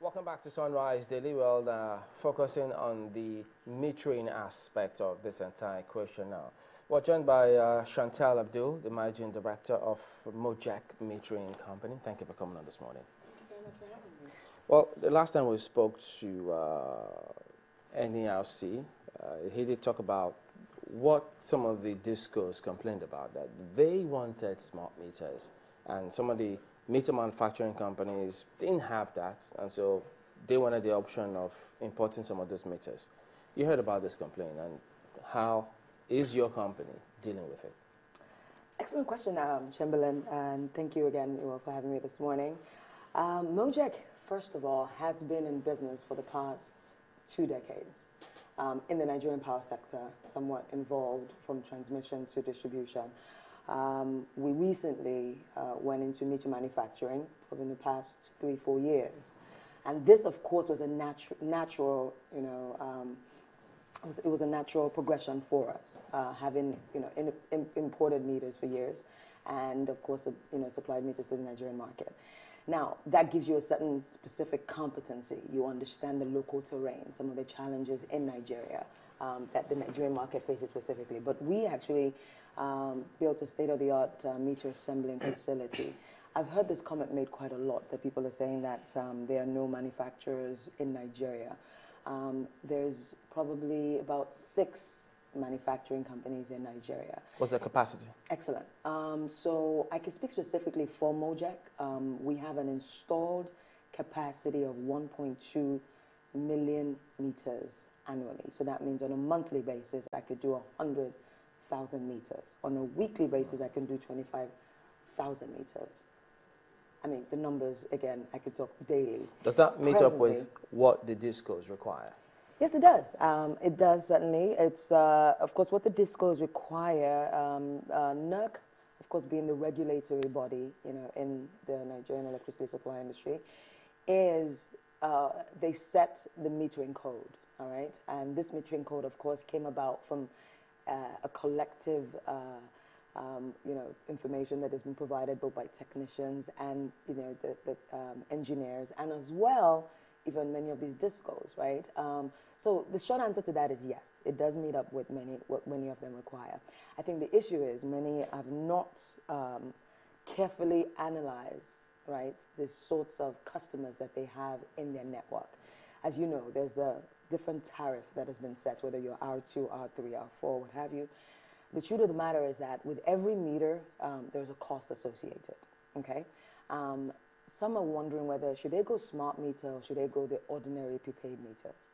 Welcome back to Sunrise Daily World, focusing on the metering aspect of this entire question now. We're joined by Chantal Abdul, the Managing Director of Mojec Metering Company. Thank you for coming on this morning. Thank you very much for having me. Well, the last time we spoke to NERC, he did talk about what some of the discos complained about, that they wanted smart meters, and some of the meter manufacturing companies didn't have that, and so they wanted the option of importing some of those meters. You heard about this complaint, and how is your company dealing with it? Excellent question, Chamberlain, and thank you again for having me this morning. Mojec, first of all, has been in business for the past 2 decades in the Nigerian power sector, somewhat involved from transmission to distribution. We recently went into meter manufacturing in the past 3-4 years, and this, of course, was a natural, it was a natural progression for us, having imported meters for years, and of course, supplied meters to the Nigerian market. Now, that gives you a certain specific competency. You understand the local terrain, some of the challenges in Nigeria that the Nigerian market faces specifically. But we actually built a state-of-the-art meter assembling facility. I've heard this comment made quite a lot, that people are saying that there are no manufacturers in Nigeria. There's probably about 6 manufacturing companies in Nigeria. What's the capacity? Excellent. So I can speak specifically for Mojec. We have an installed capacity of 1.2 million meters annually. So that means on a monthly basis, I could do 100,000 meters. On a weekly basis, I can do 25,000 meters. I mean, the numbers, again, I could talk daily. Does that meet up with what the discos require? Yes, it does. It does, certainly. It's, of course, what the discos require. NERC, of course, being the regulatory body, in the Nigerian electricity supply industry, is they set the metering code, all right? And this metering code, of course, came about from a collective, information that has been provided both by technicians and, the engineers, and as well, even many of these discos, right? So the short answer to that is yes, it does meet up with what many of them require. I think the issue is many have not carefully analyzed, right, the sorts of customers that they have in their network. As you know, there's the different tariff that has been set, whether you're R2, R3, R4, what have you. The truth of the matter is that with every meter, there's a cost associated, okay? Some are wondering whether should they go smart meter or should they go the ordinary prepaid meters.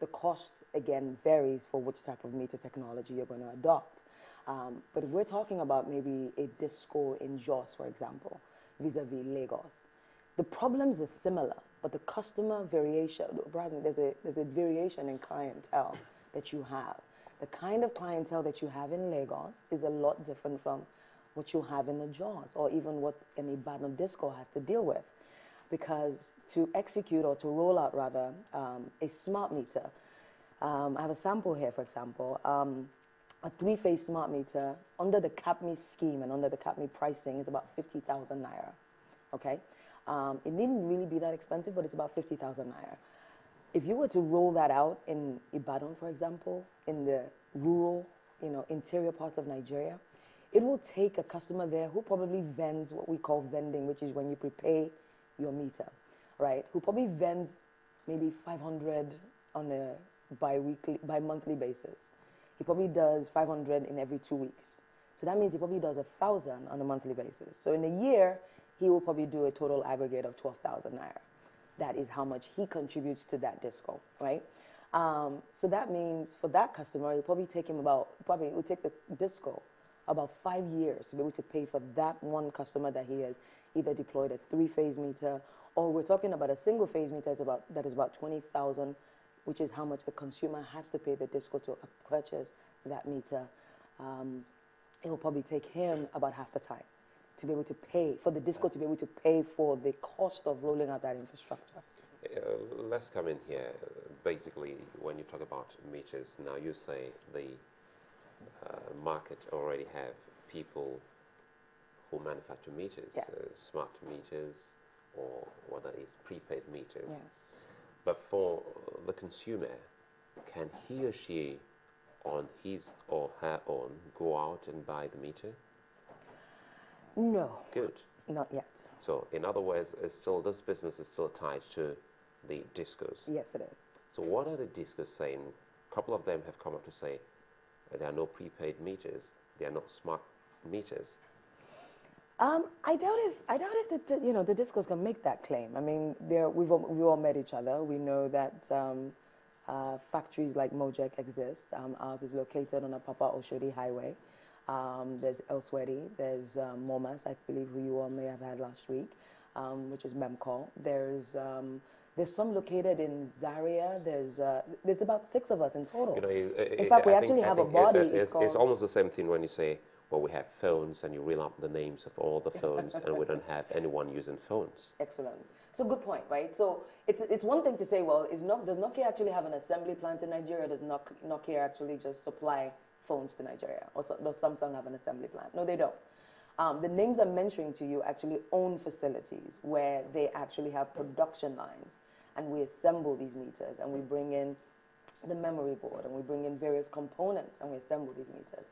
The cost, again, varies for which type of meter technology you're going to adopt. But if we're talking about maybe a disco in Jos, for example, vis-a-vis Lagos, the problems are similar, but the customer variation, there's a variation in clientele that you have. The kind of clientele that you have in Lagos is a lot different from what you have in the Jaws, or even what an Ibadan disco has to deal with. Because to execute, or to roll out rather, a smart meter, I have a sample here, for example, a 3-phase smart meter under the CAPME scheme and under the CAPME pricing is about 50,000 naira, okay? It needn't really be that expensive, but it's about 50,000 naira. If you were to roll that out in Ibadan, for example, in the rural, interior parts of Nigeria, it will take a customer there who probably vends what we call vending, which is when you prepay your meter, right? Who probably vends maybe 500 on a bi-monthly basis. He probably does 500 in every 2 weeks. So that means he probably does 1,000 on a monthly basis. So in a year, he will probably do a total aggregate of 12,000 naira. That is how much he contributes to that disco, right? So that means for that customer, it will take the disco about 5 years to be able to pay for that one customer that he has either deployed a 3-phase meter, or we're talking about a single-phase meter that is about 20,000, which is how much the consumer has to pay the disco to purchase that meter. It will probably take him about half the time to be able to pay for the disco, to be able to pay for the cost of rolling out that infrastructure. Let's come in here. Basically, when you talk about meters, now you say the market already have people who manufacture meters, yes. Smart meters, or whether it's prepaid meters. Yeah. But for the consumer, can he or she, on his or her own, go out and buy the meter? No, Good. not yet. So, in other words, it's still, this business is still tied to the discos. Yes, it is. So, what are the discos saying? A couple of them have come up to say there are no prepaid meters, they are not smart meters. I doubt if the discos can make that claim. I mean, we've all met each other. We know that factories like Mojec exist. Ours is located on a Papa Oshodi highway. There's Elsworthy. There's Momas, I believe, who you all may have had last week, which is Memcol. There's some located in Zaria. There's about 6 of us in total. You know, in fact, we actually have a body. It's almost the same thing when you say, well, we have phones, and you reel up the names of all the phones, and we don't have anyone using phones. Excellent. So good point, right? So it's one thing to say, well, does Nokia actually have an assembly plant in Nigeria? Does Nokia actually just supply phones to Nigeria? Or does Samsung have an assembly plant? No, they don't. The names I'm mentioning to you actually own facilities where they actually have production lines, and we assemble these meters, and we bring in the memory board, and we bring in various components, and we assemble these meters.